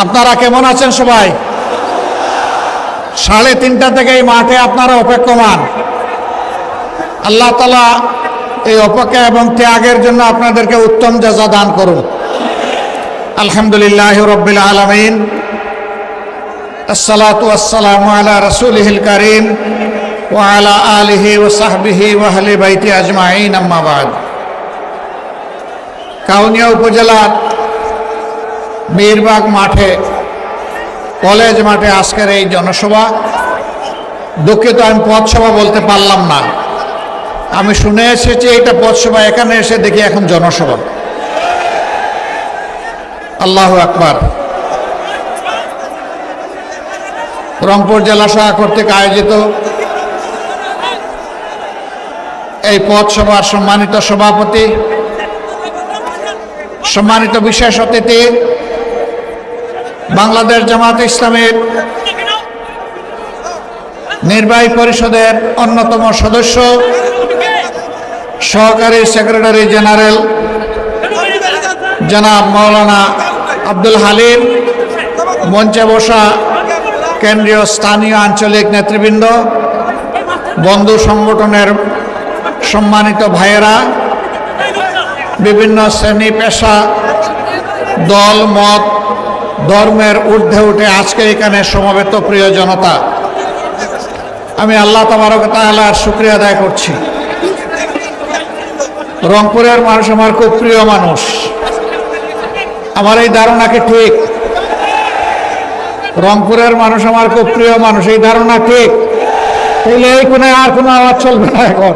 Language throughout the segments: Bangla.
আপনারা কেমন আছেন সবাই? 3:30 থেকে এই মাঠে আপনারা অপেক্ষমান। আল্লাহ তাআলা এই অপেক্ষা এবং ত্যাগের জন্য আপনাদেরকে উত্তম জাযা দান করুন। আলহামদুলিল্লাহি রাব্বিল আলামিন, আসসালাতু ওয়াসসালামু আলা রাসূলিহিল কারীম ওয়া আলা আলিহি ওয়া সাহবিহি ওয়া আহলি বাইতি আজমাইন, আম্মা বাদ। কাউনিয়া উপজেলার বীরবাগ মাঠে, কলেজ মাঠে আজকের এই জনসভা, দুঃখিত আমি পথসভা বলতে পারলাম না। আমি শুনে এসেছি এটা পথসভা, এখানে এসে দেখি এখন জনসভা। আল্লাহু আকবার। রংপুর জেলা শাখা কর্তৃক আয়োজিত এই পথসভার সম্মানিত সভাপতি, সম্মানিত বিশেষ অতিথি, বাংলাদেশ জামাত ইসলামের নির্বাহী পরিষদের অন্যতম সদস্য, সহকারী সেক্রেটারি জেনারেল জনাব মাওলানা আব্দুল হালিম, মঞ্চে বসা কেন্দ্রীয় স্থানীয় আঞ্চলিক নেতৃবৃন্দ, বন্ধু সংগঠনের সম্মানিত ভাইয়েরা, বিভিন্ন শ্রেণী পেশা, দল মত ধর্মের ঊর্ধ্বে উঠে আজকে এখানে সমবেত প্রিয় জনতা, আমি আল্লাহ তাবারক তাআলার শুকরিয়া আদায় করছি। রংপুরের মানুষ আমার খুব প্রিয় মানুষ। আমার এই ধারণা কি ঠিক? রংপুরের মানুষ আমার খুব প্রিয় মানুষ, এই ধারণা ঠিক? তাহলে এই কোনায় আর কোনো আওয়াজ চলবে না, এখন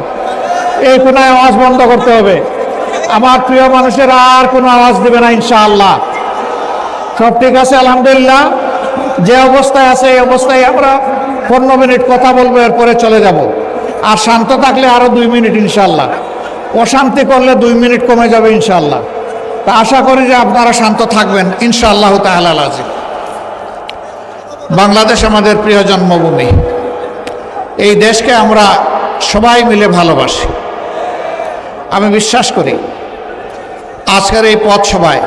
এই কোনায় আওয়াজ বন্ধ করতে হবে। আমার প্রিয় মানুষের আর কোনো আওয়াজ দেবে না ইনশাআল্লাহ। সব ঠিক আছে আলহামদুলিল্লাহ। যে অবস্থায় আছে এই অবস্থায় আমরা 15 মিনিট কথা বলবো, এরপরে চলে যাব। আর শান্ত থাকলে আরো 2 মিনিট ইনশাআল্লাহ, অশান্তি করলে 2 মিনিট কমে যাবে ইনশাআল্লাহ। তা আশা করি যে আপনারা শান্ত থাকবেন ইনশাআল্লাহ তাআলা আজিম। বাংলাদেশ আমাদের প্রিয় জন্মভূমি। এই দেশকে আমরা সবাই মিলে ভালোবাসি। আমি বিশ্বাস করি আজকের এই পথসভায়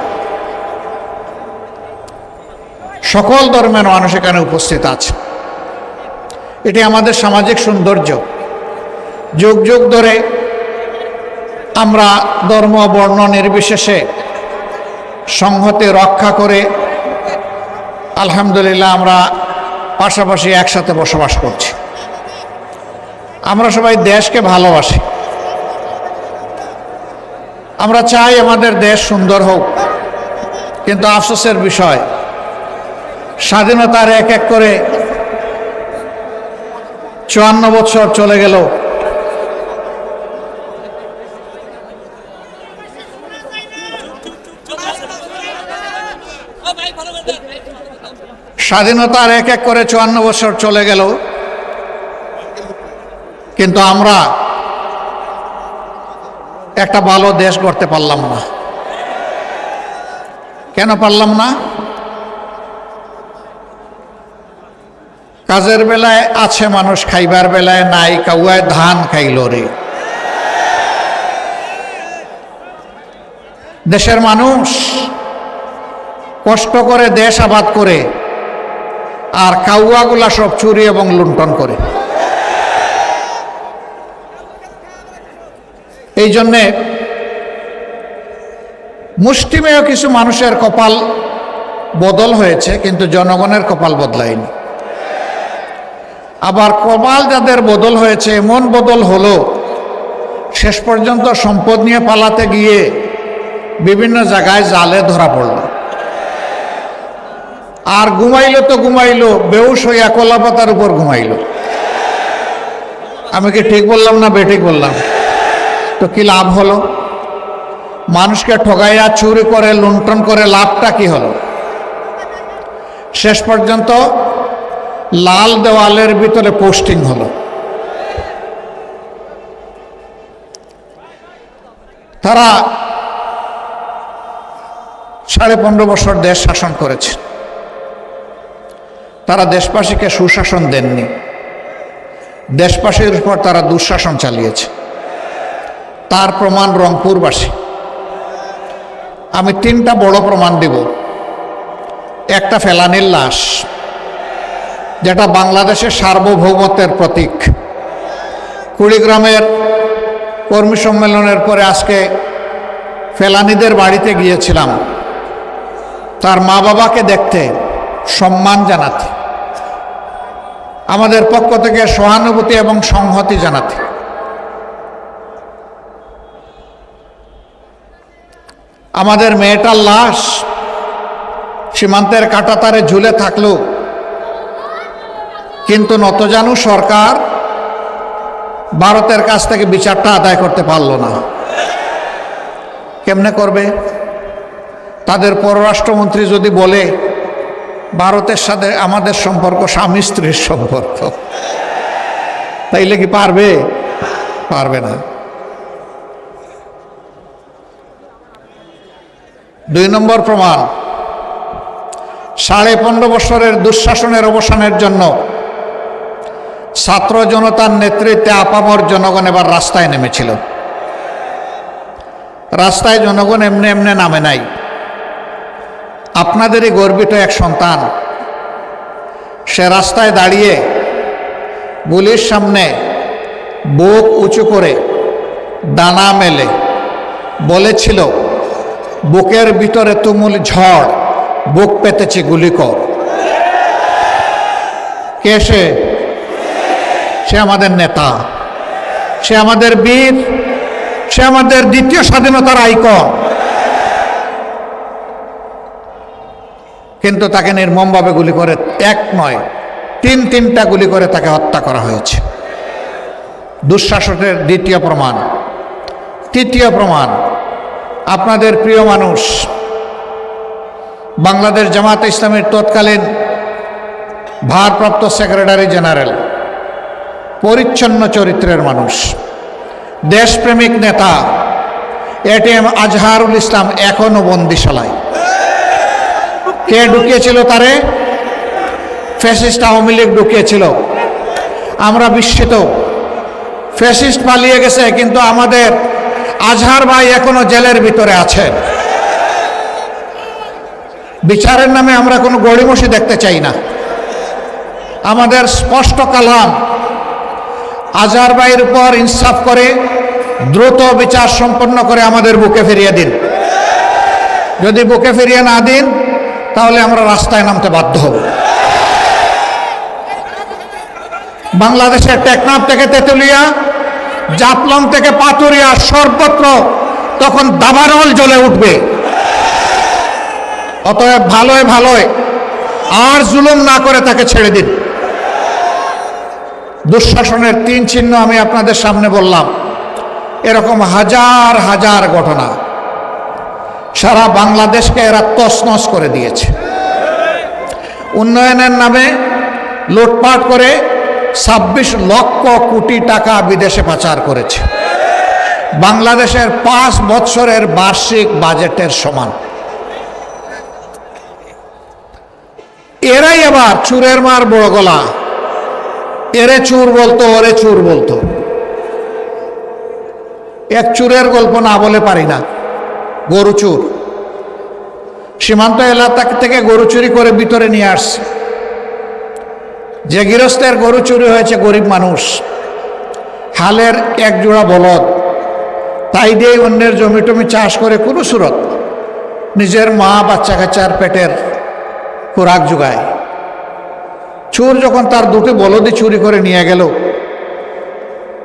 সকল ধর্মের মানুষ এখানে উপস্থিত আছে। এটি আমাদের সামাজিক সৌন্দর্য। যুগ যুগ ধরে আমরা ধর্ম বর্ণ নির্বিশেষে সংহতি রক্ষা করে আলহামদুলিল্লাহ আমরা পাশাপাশি একসাথে বসবাস করছি। আমরা সবাই দেশকে ভালোবাসি। আমরা চাই আমাদের দেশ সুন্দর হোক, কিন্তু আফসোসের বিষয় স্বাধীনতার এক এক করে 54 বছর চলে গেল। স্বাধীনতার এক এক করে 54 বছর চলে গেল, কিন্তু আমরা একটা ভালো দেশ গড়তে পারলাম না। কেন পারলাম না? কাজের বেলায় আছে মানুষ, খাইবার বেলায় নাই, কাউয়ায় ধান খাইল রে। দেশের মানুষ কষ্ট করে দেশ আবাদ করে, আর কাউয়াগুলা সব চুরি এবং লুণ্ঠন করে। এই জন্যে মুষ্টিমেয় কিছু মানুষের কপাল বদল হয়েছে, কিন্তু জনগণের কপাল বদলায়নি। আবার কপাল যাদের বদল হয়েছে, এমন বদল হলো শেষ পর্যন্ত সম্পদ নিয়ে পালাতে গিয়ে বিভিন্ন জায়গায় জালে ধরা পড়ল। আর ঘুমাইলো তো ঘুমাইলো, বেহুশ হইয়া কলাপাতার উপর ঘুমাইলো। আমি কি ঠিক বললাম না বেঠিক বললাম? তো কি লাভ হলো? মানুষকে ঠগাইয়া চুরি করে লুণ্ঠন করে লাভটা কি হলো? শেষ পর্যন্ত লাল দেওয়ালের ভিতরে পোস্টিং হলো। তারা 15.5 বছর দেশ শাসন করেছে। তারা দেশবাসীকে সুশাসন দেননি, দেশবাসীর উপর তারা দুঃশাসন চালিয়েছে। তার প্রমাণ রংপুরবাসী। আমি 3টা বড় প্রমাণ দিব। একটা ফেলানির লাশ, যেটা বাংলাদেশের সার্বভৌমত্বের প্রতীক। কুড়িগ্রামের কর্মী সম্মেলনের পরে আজকে ফেলানিদের বাড়িতে গিয়েছিলাম, তার মা বাবাকে দেখতে, সম্মান জানাতে, আমাদের পক্ষ থেকে সহানুভূতি এবং সংহতি জানাতে। আমাদের মেয়েটার লাশ সীমান্তের কাঁটাতারে ঝুলে থাকলো, কিন্তু নতজানু সরকার ভারতের কাছ থেকে বিচারটা আদায় করতে পারল না। কেমনে করবে? তাদের পররাষ্ট্রমন্ত্রী যদি বলে ভারতের সাথে আমাদের সম্পর্ক স্বামী স্ত্রীর সম্পর্ক, তাইলে কি পারবে? পারবে না। 2 নম্বর প্রমাণ, 15.5 বছরের দুঃশাসনের অবসানের জন্য ছাত্র জনতার নেতৃত্বে আপামর জনগণ এবার রাস্তায় নেমেছিল। রাস্তায় জনগণ এমনি এমনি নামে নাই। আপনাদেরই গর্বিত এক সন্তান, সে রাস্তায় দাঁড়িয়ে গুলির সামনে বুক উঁচু করে ডানা মেলে বলেছিল, বুকের ভিতরে তুমুল ঝড়, বুক পেতেছে গুলি কর। কে সে? সে আমাদের নেতা, সে আমাদের বীর, সে আমাদের দ্বিতীয় স্বাধীনতার আইকন। কিন্তু তাকে নির্মমভাবে গুলি করে, এক নয় 3টা গুলি করে তাকে হত্যা করা হয়েছে। দুঃশাসনের দ্বিতীয় প্রমাণ। তৃতীয় প্রমাণ, আপনাদের প্রিয় মানুষ, বাংলাদেশ জামাত ইসলামীর তৎকালীন ভারপ্রাপ্ত সেক্রেটারি জেনারেল, পরিচ্ছন্ন চরিত্রের মানুষ, দেশপ্রেমিক নেতা ATM আজহারুল ইসলাম এখনো বন্দিশালায়। কে ঢুকিয়েছিল তারে? ফ্যাসিস্ট আওয়ামী লীগ ঢুকিয়েছিল। আমরা বিস্মিত, ফ্যাসিস্ট পালিয়ে গেছে, কিন্তু আমাদের আজহার ভাই এখনো জেলের ভিতরে আছেন। বিচারের নামে আমরা কোনো গড়িমসি দেখতে চাই না। আমাদের স্পষ্ট কালাম, আজহার ভাইয়ের উপর ইনসাফ করে দ্রুত বিচার সম্পন্ন করে আমাদের বুকে ফিরিয়ে দিন। যদি বুকে ফিরিয়ে না দিন, তাহলে আমরা রাস্তায় নামতে বাধ্য হব। বাংলাদেশের টেকনাফ থেকে তেঁতুলিয়া, জাফলং থেকে পাতুরিয়া, সর্বত্র তখন দাবানল জ্বলে উঠবে। অতএব ভালোয় ভালোয় আর জুলুম না করে তাকে ছেড়ে দিন। দুঃশাসনের 3 চিহ্ন আমি আপনাদের সামনে বললাম। এরকম হাজার হাজার ঘটনা সারা বাংলাদেশকে এরা তছনছ করে দিয়েছে। উন্নয়নের নামে লুটপাট করে 26 লক্ষ কোটি টাকা বিদেশে পাচার করেছে, বাংলাদেশের 5 বছরের বার্ষিক বাজেটের সমান। এরাই আবার চুরের মার বড় গলা, এরে চুর বলতো, ওরে চুর বলতো। এক চুরের গল্প না বলে পারি না। গরু চুর, সীমান্ত এলাকা থেকে গরু চুরি করে ভিতরে নিয়ে আসছে। যে গৃহস্থের গরু চুরি হয়েছে গরিব মানুষ, হালের 1 জোড়া বলদ, তাই দিয়ে অন্যের জমি টমি চাষ করে কোনো সুরত নিজের মা বাচ্চা কাচ্চার পেটের খোরাক যোগায়। চোর যখন তার 2টি বলদই চুরি করে নিয়ে গেল,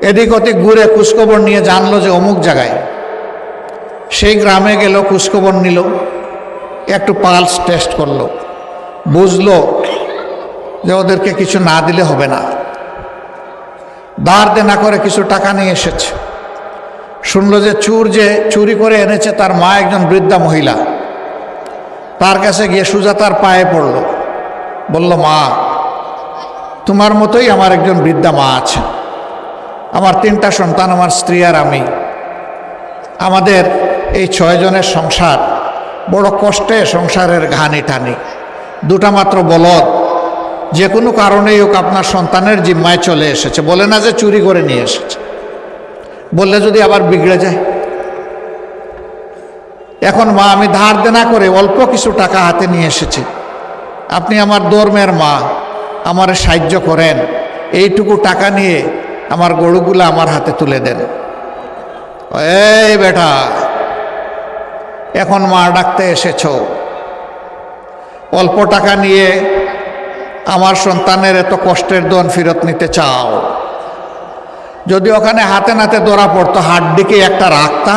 এদিক ওদিক ঘুরে খোঁজখবর নিয়ে জানলো যে অমুক জায়গায়। সেই গ্রামে গেল, খোঁজখবর নিল, একটু পালস টেস্ট করলো, বুঝলো যে ওদেরকে কিছু না দিলে হবে না। ধার দেনা করে কিছু টাকা নিয়ে এসেছে। শুনলো যে চোর যে চুরি করে এনেছে তার মা একজন বৃদ্ধা মহিলা। তার কাছে গিয়ে সোজা তার পায়ে পড়ল, বলল, মা, তোমার মতোই আমার একজন বৃদ্ধা মা আছে, আমার 3টা সন্তান, আমার স্ত্রী আর আমি। আমাদের এই 6 জনের সংসার বড় কষ্টে, সংসারের ঘানি টানি। 2টা মাত্র বলদ, যে কোনো কারণেই হোক আপনার সন্তানের জিম্মায় চলে এসেছে। বলে না যে চুরি করে নিয়ে এসেছে, বললে যদি আবার বিগড়ে যায়। এখন মা, আমি ধার দেনা করে অল্প কিছু টাকা হাতে নিয়ে এসেছি, আপনি আমার ধর্মের মা, আমার সাহায্য করেন, এইটুকু টাকা নিয়ে আমার গরুগুলো আমার হাতে তুলে দেন। এই বেটা, এখন মা ডাকতে এসেছ, অল্প টাকা নিয়ে আমার সন্তানের এত কষ্টের ধন ফেরত নিতে চাও? যদি ওখানে হাতে নাতে ধরা পড়তো, হাড্ডিকে একটা রাখতা।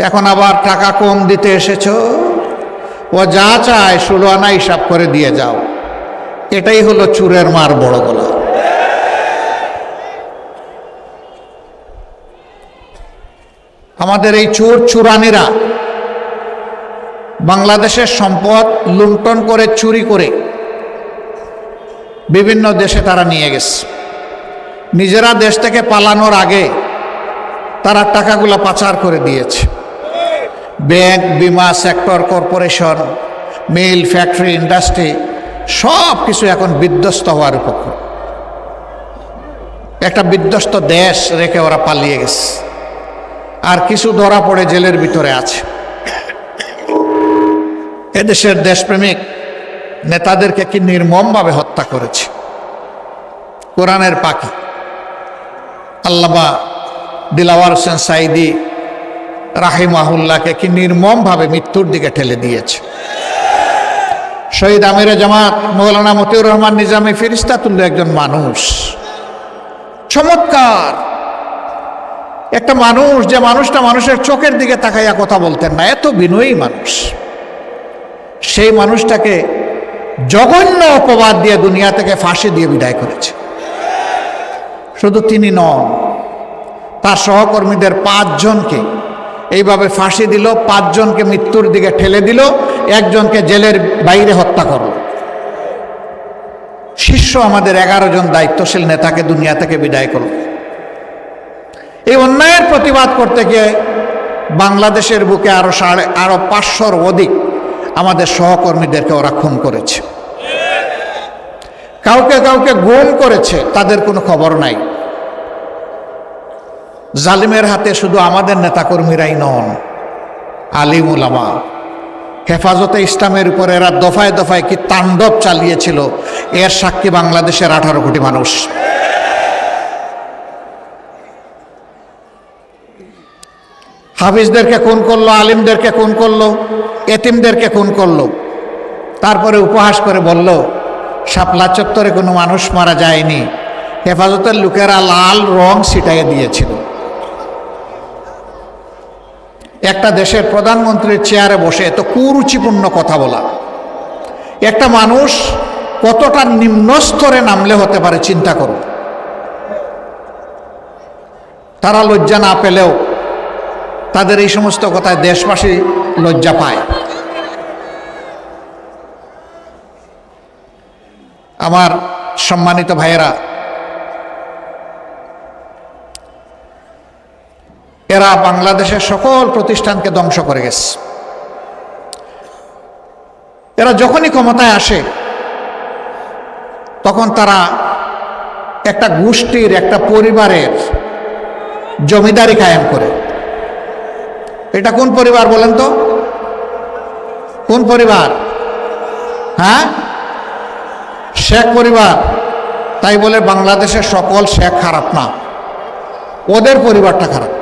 এখন আবার টাকা কম দিতে এসেছ, ও যা চায় 16 আনা হিসাব করে দিয়ে যাও। এটাই হলো চুরের মার বড় গলা। আমাদের এই চোর চুরানিরা বাংলাদেশের সম্পদ লুণ্ঠন করে, চুরি করে বিভিন্ন দেশে তারা নিয়ে গেছে। নিজেরা দেশ থেকে পালানোর আগে তারা টাকাগুলো পাচার করে দিয়েছে। ব্যাংক, বিমা সেক্টর, কর্পোরেশন, মিল, ফ্যাক্টরি, ইন্ডাস্ট্রি সব কিছু এখন বিধ্বস্ত হওয়ার উপক্রম। একটা বিধ্বস্ত দেশ রেখে ওরা পালিয়ে গেছে, আর কিছু ধরা পড়ে জেলের ভিতরে আছে। এদেশের দেশপ্রেমিক নেতাদেরকে কি নির্মমভাবে হত্যা করেছে। কোরআনের পাখি আল্লামা দিলাওয়ার হোসেন সাইদি রাহিমাহুল্লাহকে কি নির্মমভাবে মৃত্যুর দিকে ঠেলে দিয়েছে। শহীদ আমিরে জামাত মৌলানা মতিউর রহমান নিজামী ফেরেশতাতুল্য একজন মানুষ, চমৎকার একটা মানুষ, যে মানুষটা মানুষের চোখের দিকে তাকাইয়া কথা বলতেন না, এত বিনয়ী মানুষ। সেই মানুষটাকে জঘন্য অপবাদ দিয়ে দুনিয়া থেকে ফাঁসি দিয়ে বিদায় করেছে। শুধু তিনি নন, তার সহকর্মীদের 5 জনকে এইভাবে ফাঁসি দিল, 5 জনকে মৃত্যুর দিকে ঠেলে দিল, একজনকে জেলের বাইরে হত্যা করল। শীর্ষ আমাদের 11 জন দায়িত্বশীল নেতাকে দুনিয়া থেকে বিদায় করল। এই অন্যায়ের প্রতিবাদ করতে গিয়ে বাংলাদেশের বুকে আরো 500-র অধিক আমাদের সহকর্মীদেরকে ওরা খুন করেছে। কাউকে কাউকে গুম করেছে, তাদের কোনো খবর নাই। জালিমের হাতে শুধু আমাদের নেতাকর্মীরাই নন, আলিম উলামা, হেফাজতে ইসলামের উপর এরা দফায় দফায় কি তাণ্ডব চালিয়েছিল, এর সাক্ষী বাংলাদেশের 18 কোটি মানুষ। হাফিজদেরকে খুন করলো, আলিমদেরকে খুন করলো, এতিমদেরকে খুন করলো। তারপরে উপহাস করে বলল শাপলা চত্বরে কোনো মানুষ মারা যায়নি, হেফাজতের লোকেরা লাল রং ছিটাইয়ে দিয়েছিল। একটা দেশের প্রধানমন্ত্রীর চেয়ারে বসে এত কুরুচিপূর্ণ কথা বলা, একটা মানুষ কতটা নিম্ন স্তরে নামলে হতে পারে চিন্তা করুন। তারা লজ্জা না পেলেও তাদের এই সমস্ত কথায় দেশবাসী লজ্জা পায়। আমার সম্মানিত ভাইয়েরা, এরা বাংলাদেশের সকল প্রতিষ্ঠানকে ধ্বংস করে গেছে। এরা যখনই ক্ষমতায় আসে তখন তারা একটা গোষ্ঠীর, একটা পরিবারের জমিদারি কায়েম করে। এটা কোন পরিবার বলেন তো? কোন পরিবার? হ্যাঁ, শেখ পরিবার। তাই বলে বাংলাদেশের সকল শেখ খারাপ না, ওদের পরিবারটা খারাপ।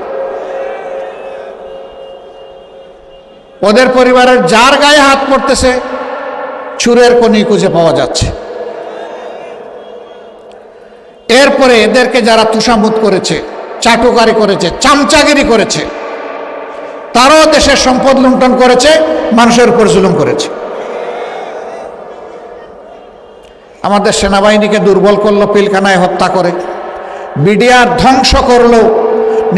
ওদের পরিবারের যার গায়ে হাত পড়তেছে চুরের কোনি খুঁজে পাওয়া যাচ্ছে। এরপরে এদেরকে যারা তুষামুত করেছে, চাটুকারি করেছে, চামচাগিরি করেছে, তারাও দেশের সম্পদ লুণ্ঠন করেছে, মানুষের উপর জুলুম করেছে। আমাদের সেনাবাহিনীকে দুর্বল করলো, পিলখানায় হত্যা করে, বিডিআর ধ্বংস করলো,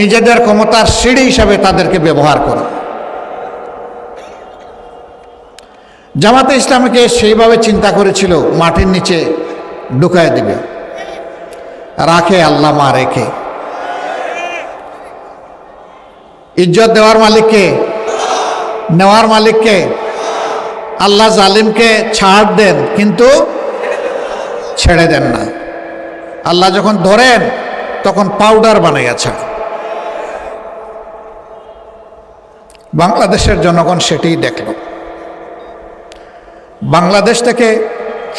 নিজেদের ক্ষমতার সিঁড়ি হিসাবে তাদেরকে ব্যবহার করে। জামাতে ইসলামীকে সেইভাবে চিন্তা করেছিল মাটির নিচে ঢুকায় দিবে, রাখে আল্লাহ মা রেখে। ইজ্জত দেওয়ার মালিককে, নেওয়ার মালিককে। আল্লাহ জালিমকে ছাড় দেন কিন্তু ছেড়ে দেন না। আল্লাহ যখন ধরেন তখন পাউডার বানাইয়া ছাড়। বাংলাদেশের জনগণ সেটাই দেখল। বাংলাদেশ থেকে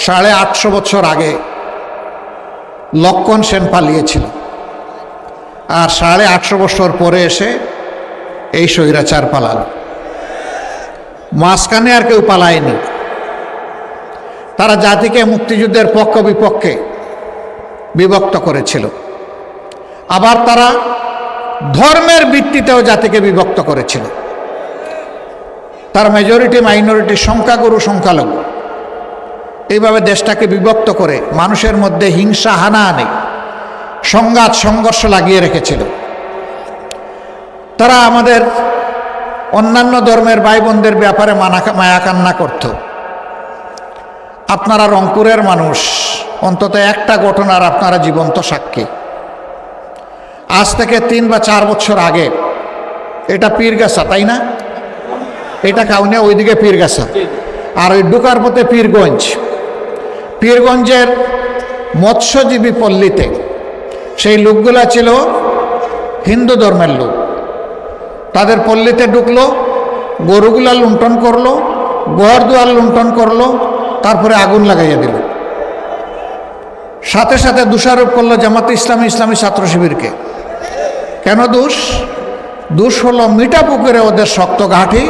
850 বছর আগে লক্ষণ সেন পালিয়েছিল, আর 850 বছর পরে এসে এই স্বৈরাচার পালাল। মাঝখানে আর কেউ পালায়নি। তারা জাতিকে মুক্তিযুদ্ধের পক্ষ বিপক্ষে বিভক্ত করেছিল, আবার তারা ধর্মের ভিত্তিতেও জাতিকে বিভক্ত করেছিল। তার মেজরিটি মাইনরিটি, সংখ্যাগুরু সংখ্যালঘু, এইভাবে দেশটাকে বিভক্ত করে মানুষের মধ্যে হিংসা হানাহানি, সংঘাত সংঘর্ষ লাগিয়ে রেখেছিল। তারা আমাদের অন্যান্য ধর্মের ভাই বোনদের ব্যাপারে মায়া কান্না করত। আপনারা রংপুরের মানুষ, অন্তত একটা ঘটনার আপনারা জীবন্ত সাক্ষী। আজ থেকে 3 বা 4 বছর আগে, এটা পীরগাছা, তাই না? এটা কাউনিয়া, ওইদিকে পীরগাছা, আর ওই ঢুকার পথে পীরগঞ্জ। পীরগঞ্জের মৎস্যজীবী পল্লীতে সেই লোকগুলা ছিল হিন্দু ধর্মের লোক। তাদের পল্লীতে ঢুকলো, গরুগুলা লুণ্ঠন করলো, ঘর দুয়ার লুণ্ঠন করলো, তারপরে আগুন লাগাইয়া দিল। সাথে সাথে দোষারোপ করলো জামাতে ইসলামী, ইসলামী ছাত্র শিবিরকে। কেন দোষ? দোষ হলো মিঠা পুকুরে ওদের শক্ত ঘাঁটি,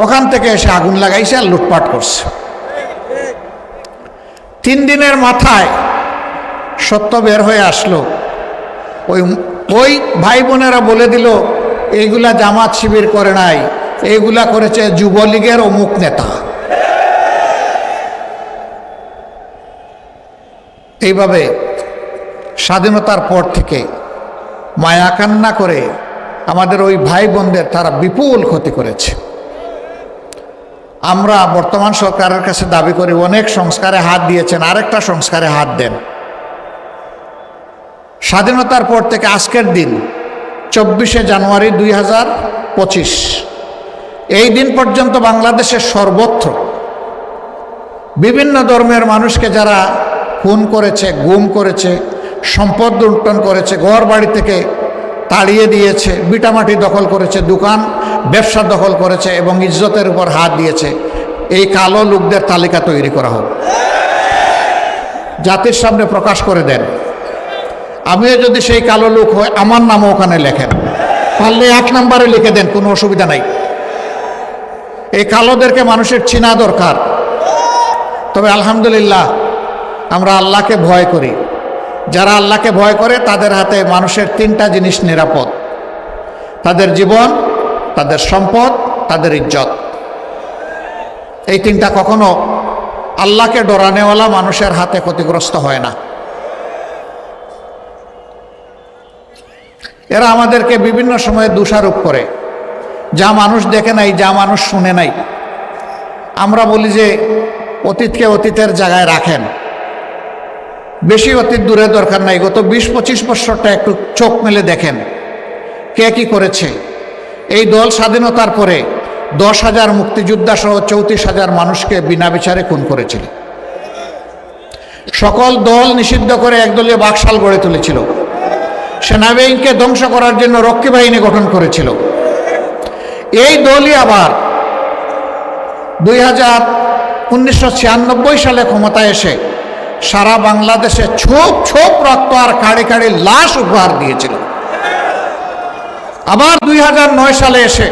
ওখান থেকে এসে আগুন লাগাইছে আর লুটপাট করছে। 3 দিনের মাথায় সত্য বের হয়ে আসলো। ওই ভাই বোনেরা বলে দিল, এইগুলা জামাত শিবির করে নাই, এইগুলা করেছে যুবলীগের অমুক নেতা। এইভাবে স্বাধীনতার পর থেকে মায়া কান্না করে আমাদের ওই ভাই বোনদের তারা বিপুল ক্ষতি করেছে। আমরা বর্তমান সরকারের কাছে দাবি করি, অনেক সংস্কারে হাত দিয়েছেন, আরেকটা সংস্কারে হাত দেন। স্বাধীনতার পর থেকে আজকের দিন 24শে জানুয়ারি 2025, এই দিন পর্যন্ত বাংলাদেশের সর্বত্র বিভিন্ন ধর্মের মানুষকে যারা খুন করেছে, গুম করেছে, সম্পদ লুণ্ঠন করেছে, ঘর বাড়ি থেকে তাড়িয়ে দিয়েছে, বিটামাটি দখল করেছে, দোকান ব্যবসা দখল করেছে এবং ইজ্জতের উপর হাত দিয়েছে, এই কালো লোকদের তালিকা তৈরি করা হোক, জাতির সামনে প্রকাশ করে দেন। আমিও যদি সেই কালো লোক হয়, আমার নামও ওখানে লেখেন, পারলে 1 নম্বরে লিখে দেন, কোনো অসুবিধা নাই। এই কালোদেরকে মানুষের চিনা দরকার। তবে আলহামদুলিল্লাহ, আমরা আল্লাহকে ভয় করি। যারা আল্লাহকে ভয় করে তাদের হাতে মানুষের 3টা জিনিস নিরাপদ: তাদের জীবন, তাদের সম্পদ, তাদের ইজ্জত। এই 3টা কখনো আল্লাহকে ডরানেওয়ালা মানুষের হাতে ক্ষতিগ্রস্ত হয় না। এরা আমাদেরকে বিভিন্ন সময়ে দোষারোপ করে, যা মানুষ দেখে নাই, যা মানুষ শুনে নাই। আমরা বলি যে অতীতকে অতীতের জায়গায় রাখেন, বেশি অতীত দূরে দরকার নাই। গত 20-25 বছরটা একটু চোখ মেলে দেখেন কে কি করেছে। এই দল স্বাধীনতার পরে 10,000 মুক্তিযোদ্ধা সহ 34,000 মানুষকে বিনা বিচারে খুন করেছিল। সকল দল নিষিদ্ধ করে একদলীয় বাকশাল গড়ে তুলেছিল। সেনাবাহিনীকে ধ্বংস করার জন্য রক্ষী বাহিনী গঠন করেছিল। এই দলই আবার 1996 সালে ক্ষমতায় এসে সারা বাংলাদেশে ছোপ ছোপ রক্ত আর কাড়ি কাড়ি লাশ উপহার দিয়েছিল। আবার 2009 সালে এসে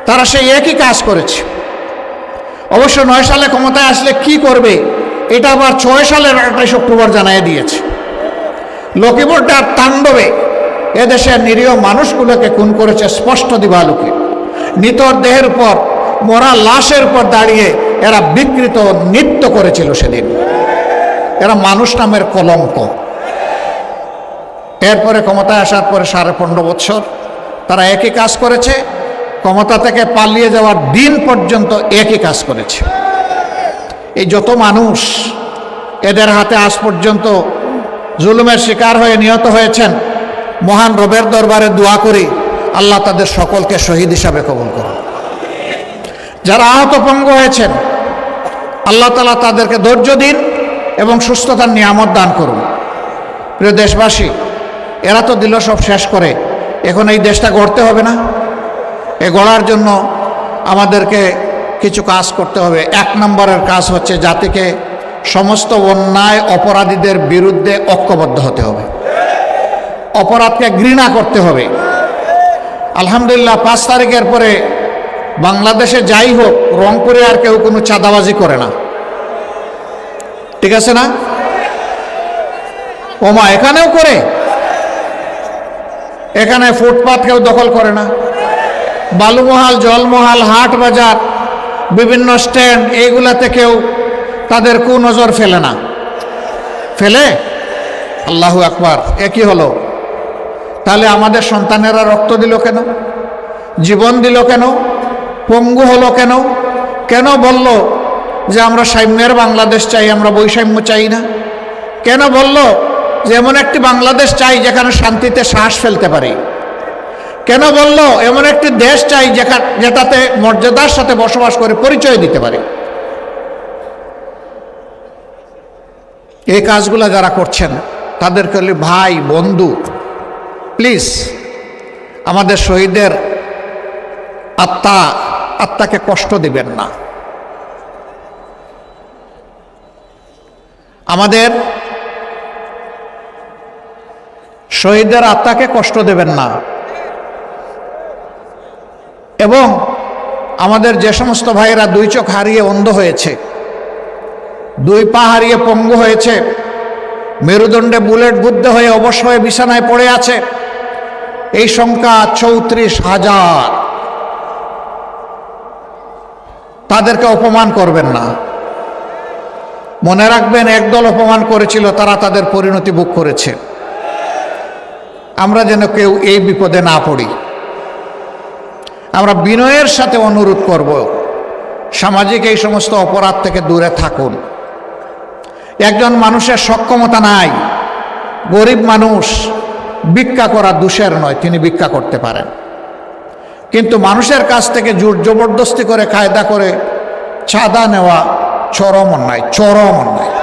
তারা সেই একই কাজ করেছে। অবশ্য 9 সালে ক্ষমতায় আসলে কি করবে, এটা আবার 6 সালের 28 অক্টোবর জানিয়ে দিয়েছে। লক্ষ্মীপুরটার তাণ্ডবে এদেশের নিরীহ মানুষগুলোকে খুন করেছে স্পষ্ট দিবালোকে। নিতর দেহের উপর, মরা লাশের উপর দাঁড়িয়ে এরা বিকৃত নৃত্য করেছিল সেদিন। এরা মানুষ নামের কলঙ্ক। এরপরে ক্ষমতায় আসার পরে 15.5 বছর তারা একই কাজ করেছে। ক্ষমতা থেকে পালিয়ে যাওয়ার দিন পর্যন্ত একই কাজ করেছে। এই যত মানুষ এদের হাতে আজ পর্যন্ত জুলুমের শিকার হয়ে নিহত হয়েছেন, মহান রবের দরবারে দোয়া করি আল্লাহ তাদের সকলকে শহীদ হিসাবে কবুল করুন। যারা আহত পঙ্গু হয়েছেন, আল্লাহ তাআলা তাদেরকে ধৈর্য দিন এবং সুস্থতার নিয়ামত দান করুন। প্রিয় দেশবাসী, এরা তো দিল সব শেষ করে, এখন এই দেশটা গড়তে হবে না? এ গড়ার জন্য আমাদেরকে কিছু কাজ করতে হবে। 1 নম্বরের কাজ হচ্ছে জাতিকে সমস্ত অন্যায় অপরাধীদের বিরুদ্ধে ঐক্যবদ্ধ হতে হবে, অপরাধকে ঘৃণা করতে হবে। আলহামদুলিল্লাহ 5 তারিখের পরে বাংলাদেশে যাই হোক, রংপুরে আর কেউ কোনো চাঁদাবাজি করে না, ঠিক আছে না? ওমা, এখানেও করে। এখানে ফুটপাত কেউ দখল করে না, বালুমহাল, জলমহাল, হাট বাজার, বিভিন্ন স্ট্যান্ড, এইগুলাতে কেউ তাদের কুনজর ফেলে না, ফেলে? আল্লাহু আকবার। একই হলো। তাহলে আমাদের সন্তানেরা রক্ত দিল কেন, জীবন দিল কেন, পঙ্গু হলো কেন? কেন বলল যে আমরা সাম্যের বাংলাদেশ চাই, আমরা বৈষম্য চাই না? কেন বলল যে এমন একটি বাংলাদেশ চাই যেখানে শান্তিতে শ্বাস ফেলতে পারি? কেন বলল এমন একটি দেশ চাই যেটাতে মর্যাদার সাথে বসবাস করে পরিচয় দিতে পারি? এই কাজগুলো যারা করছেন তাদেরকে বলি, ভাই বন্ধু, প্লিজ আমাদের শহীদের আত্মাকে কষ্ট দিবেন না। আমাদের শহীদের আত্মাকে কষ্ট দেবেন না। এবং আমাদের যে সমস্ত ভাইয়েরা 2 চোখ হারিয়ে অন্ধ হয়েছে, 2 পা হারিয়ে পঙ্গু হয়েছে, মেরুদণ্ডে বুলেট বিদ্ধ হয়ে অবশ হয়ে বিছানায় পড়ে আছে, এই সংখ্যা 34,000। তাদেরকে অপমান করবেন না। মনে রাখবেন, একদল অপমান করেছিল, তারা তাদের পরিণতি ভোগ করেছে। আমরা যেন কেউ এই বিপদে না পড়ি। আমরা বিনয়ের সাথে অনুরোধ করব, সামাজিক এই সমস্ত অপরাধ থেকে দূরে থাকুন। একজন মানুষের সক্ষমতা নাই, গরিব মানুষ, ভিক্ষা করা দোষের নয়, তিনি ভিক্ষা করতে পারেন। কিন্তু মানুষের কাছ থেকে জোর জবরদস্তি করে, কায়দা করে চাঁদা নেওয়া চরম অন্যায়, চরম অন্যায়।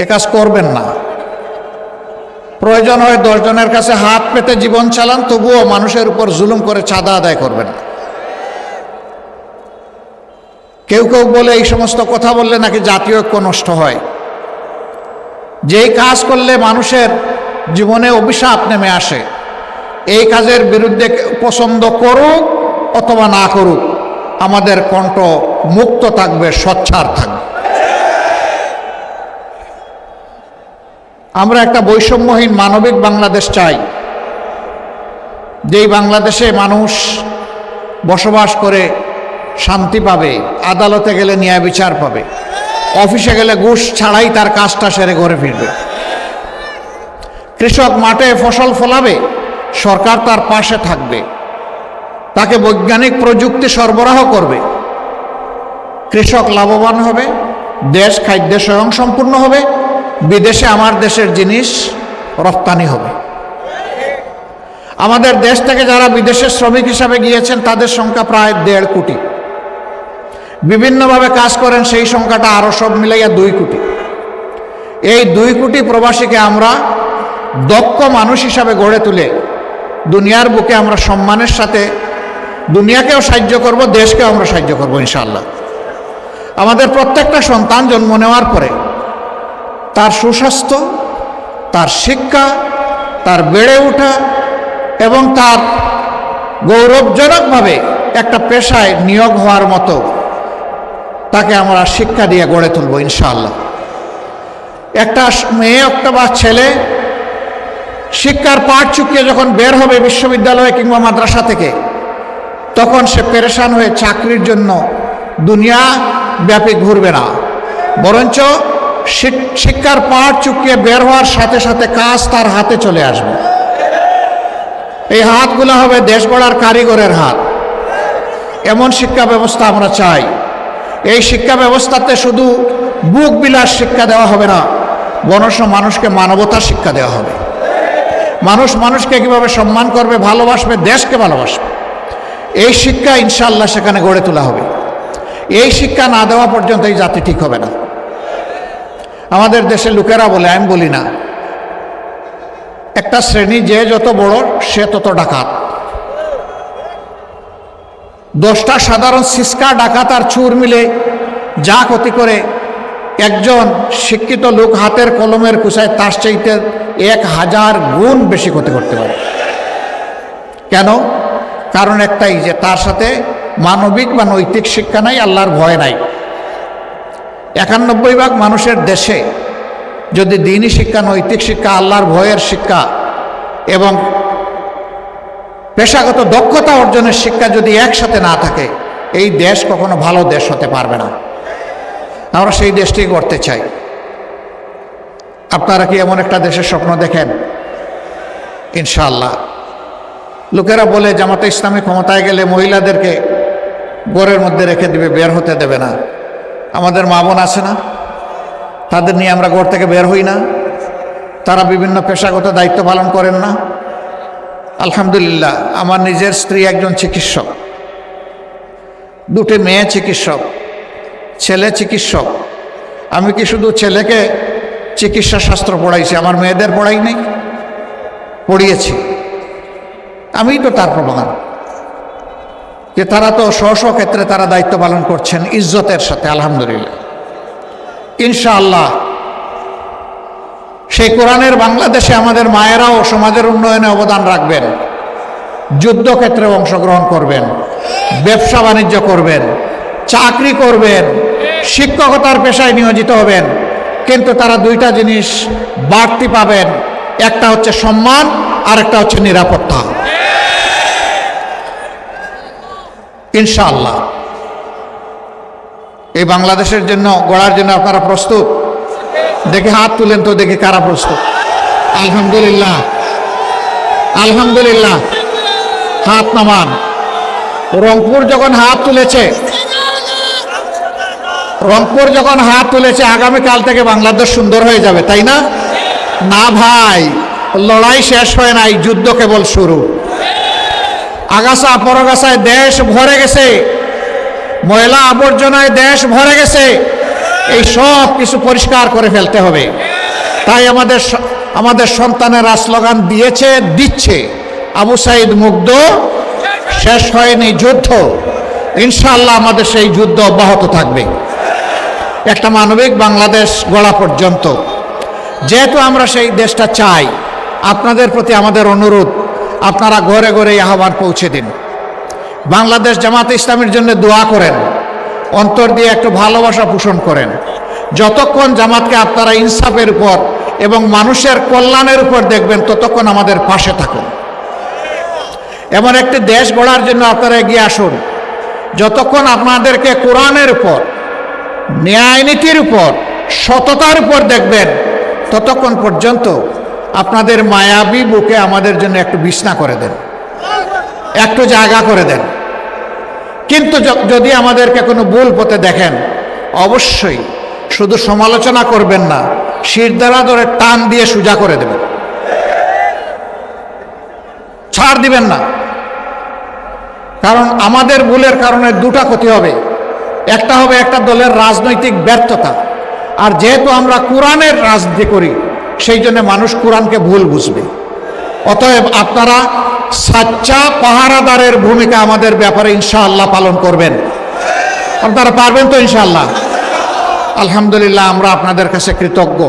এ কাজ করবেন না। প্রয়োজন হয় 10 জনের কাছে হাত পেতে জীবন চালান, তবুও মানুষের উপর জুলুম করে চাঁদা আদায় করবেন না। কেউ কেউ বলে এই সমস্ত কথা বললে নাকি জাতীয় ঐক্য নষ্ট হয়। যেই কাজ করলে মানুষের জীবনে অভিশাপ নেমে আসে, এই কাজের বিরুদ্ধে পছন্দ করুক অথবা না করুক, আমাদের কণ্ঠ মুক্ত থাকবে, সোচ্চার থাকবে। আমরা একটা বৈষম্যহীন মানবিক বাংলাদেশ চাই, যেই বাংলাদেশে মানুষ বসবাস করে শান্তি পাবে, আদালতে গেলে ন্যায় বিচার পাবে, অফিসে গেলে ঘুষ ছাড়াই তার কাজটা সেরে ঘরে ফিরবে। কৃষক মাঠে ফসল ফলাবে, সরকার তার পাশে থাকবে, তাকে বৈজ্ঞানিক প্রযুক্তি সরবরাহ করবে। কৃষক লাভবান হবে, দেশ খাদ্যে স্বয়ংসম্পূর্ণ হবে, বিদেশে আমার দেশের জিনিস রপ্তানি হবে। আমাদের দেশ থেকে যারা বিদেশে শ্রমিক হিসাবে গিয়েছেন তাদের সংখ্যা প্রায় 1.5 কোটি। বিভিন্নভাবে কাজ করেন, সেই সংখ্যাটা আরও সব মিলাইয়া 2 কোটি। এই 2 কোটি প্রবাসীকে আমরা দক্ষ মানুষ হিসাবে গড়ে তুলে দুনিয়ার বুকে আমরা সম্মানের সাথে দুনিয়াকেও সাহায্য করব, দেশকেও আমরা সাহায্য করব ইনশাআল্লাহ। আমাদের প্রত্যেকটা সন্তান জন্ম নেওয়ার পরে তার সুস্বাস্থ্য, তার শিক্ষা, তার বেড়ে ওঠা এবং তার গৌরবজনকভাবে একটা পেশায় নিয়োগ হওয়ার মতো তাকে আমরা শিক্ষা দিয়ে গড়ে তুলব ইনশাআল্লাহ। একটা মেয়ে অথবা ছেলে শিক্ষার পাঠ চুকিয়ে যখন বের হবে বিশ্ববিদ্যালয় কিংবা মাদ্রাসা থেকে, তখন সে পেরেশান হয়ে চাকরির জন্য দুনিয়া ব্যাপী ঘুরবে না, বরঞ্চ শিক্ষার পাঠ চুকিয়ে বের হওয়ার সাথে সাথে কাজ তার হাতে চলে আসবে। এই হাতগুলো হবে দেশ গড়ার কারিগরের হাত। এমন শিক্ষা ব্যবস্থা আমরা চাই। এই শিক্ষা ব্যবস্থাতে শুধু বুক বিলাস শিক্ষা দেওয়া হবে না, বরঞ্চ মানুষকে মানবতার শিক্ষা দেওয়া হবে। মানুষ মানুষকে কীভাবে সম্মান করবে, ভালোবাসবে, দেশকে ভালোবাসবে, এই শিক্ষা ইনশাআল্লাহ সেখানে গড়ে তোলা হবে। এই শিক্ষা না দেওয়া পর্যন্ত এই জাতি ঠিক হবে না। আমাদের দেশের লোকেরা বলে, আমি বলি না, একটা শ্রেণী যে যত বড় সে তত ডাকাত। 10টা সাধারণ সিসকা ডাকাত আর চোর মিলে যা ক্ষতি করে একজন শিক্ষিত লোক হাতের কলমের কুশায় তার চাইতে 1000 গুণ বেশি ক্ষতি করতে পারে। কেন? কারণ একটাই, যে তার সাথে মানবিক বা নৈতিক শিক্ষা নাই, আল্লাহর ভয় নাই। 91% মানুষের দেশে যদি দ্বীনি শিক্ষা, নৈতিক শিক্ষা, আল্লাহর ভয়ের শিক্ষা এবং পেশাগত দক্ষতা অর্জনের শিক্ষা যদি একসাথে না থাকে, এই দেশ কখনো ভালো দেশ হতে পারবে না। আমরা সেই দেশটি করতে চাই। আপনারা কি এমন একটা দেশের স্বপ্ন দেখেন? ইনশাআল্লাহ। লোকেরা বলে জামাতে ইসলামী ক্ষমতায় গেলে মহিলাদেরকে ঘরের মধ্যে রেখে দিবে, বের হতে দেবে না। আমাদের মা বোন আছে না, তাদের নিয়ে আমরা ঘর থেকে বের হই না? তারা বিভিন্ন পেশাগত দায়িত্ব পালন করেন না? আলহামদুলিল্লাহ, আমার নিজের স্ত্রী একজন চিকিৎসক, 2টি মেয়ে চিকিৎসক, ছেলে চিকিৎসক। আমি কি শুধু ছেলেকে চিকিৎসা শাস্ত্র পড়াইছি, আমার মেয়েদের পড়াই নেই? পড়িয়েছি। আমিই তো তার প্রমাণ যে তারা তো স্ব ক্ষেত্রে তারা দায়িত্ব পালন করছেন ইজ্জতের সাথে, আলহামদুলিল্লাহ। ইনশাআল্লাহ সেই কোরআনের বাংলাদেশে আমাদের মায়েরাও সমাজের উন্নয়নে অবদান রাখবেন, যুদ্ধক্ষেত্রে অংশগ্রহণ করবেন, ব্যবসা বাণিজ্য করবেন, চাকরি করবেন, শিক্ষকতার পেশায় নিয়োজিত হবেন। কিন্তু তারা 2টা জিনিস বাড়তি পাবেন, একটা হচ্ছে সম্মান আর একটা হচ্ছে নিরাপত্তা। ইনশাআল্লাহ এই বাংলাদেশের জন্য গড়ার জন্য আপনারা প্রস্তুত? দেখে হাত তুলেন তো, দেখে কারা প্রস্তুত। আলহামদুলিল্লাহ, আলহামদুলিল্লাহ, হাত নামান। রংপুর যখন হাত তুলেছে, আগামীকাল থেকে বাংলাদেশ সুন্দর হয়ে যাবে, তাই না? না ভাই, লড়াই শেষ হয় নাই, যুদ্ধ কেবল শুরু। আগাছা পরগাছায় দেশ ভরে গেছে, ময়লা আবর্জনায় দেশ ভরে গেছে। এই সব কিছু পরিষ্কার করে ফেলতে হবে। তাই আমাদের সন্তানেরা স্লোগান দিচ্ছে, আবু সাইদ মুগ্ধ, শেষ হয়নি যুদ্ধ। ইনশাআল্লাহ আমাদের সেই যুদ্ধ অব্যাহত থাকবে একটা মানবিক বাংলাদেশ গড়া পর্যন্ত। যেহেতু আমরা সেই দেশটা চাই, আপনাদের প্রতি আমাদের অনুরোধ, আপনারা ঘরে ঘরে আহ্বান পৌঁছে দিন। বাংলাদেশ জামাতে ইসলামীর জন্য দোয়া করেন, অন্তর দিয়ে একটু ভালোবাসা পোষণ করেন। যতক্ষণ জামাতকে আপনারা ইনসাফের উপর এবং মানুষের কল্যাণের উপর দেখবেন, ততক্ষণ আমাদের পাশে থাকুন। এমন একটি দেশ গড়ার জন্য আপনারা এগিয়ে আসুন। যতক্ষণ আপনাদেরকে কোরআনের উপর, ন্যায় নীতির উপর, সততার উপর দেখবেন, ততক্ষণ পর্যন্ত আপনাদের মায়াবী বুকে আমাদের জন্য একটু বিছনা করে দেন, একটু জায়গা করে দেন। কিন্তু যদি আমাদেরকে কোনো ভুল পথে দেখেন, অবশ্যই শুধু সমালোচনা করবেন না, শিরদাঁড়া ধরে টান দিয়ে সোজা করে দেবেন, ছাড় দিবেন না। কারণ আমাদের ভুলের কারণে 2টা ক্ষতি হবে। একটা হবে একটা দলের রাজনৈতিক ব্যর্থতা, আর যেহেতু আমরা কোরআনের রাজনীতি করি, সেই জন্য মানুষ কোরআনকে ভুল বুঝবে। অতএব আপনারা সাচ্চা পাহারাদারের ভূমিকা আমাদের ব্যাপারে ইনশাআল্লাহ পালন করবেন। আপনারা পারবেন তো ইনশাআল্লাহ? আলহামদুলিল্লাহ, আমরা আপনাদের কাছে কৃতজ্ঞ।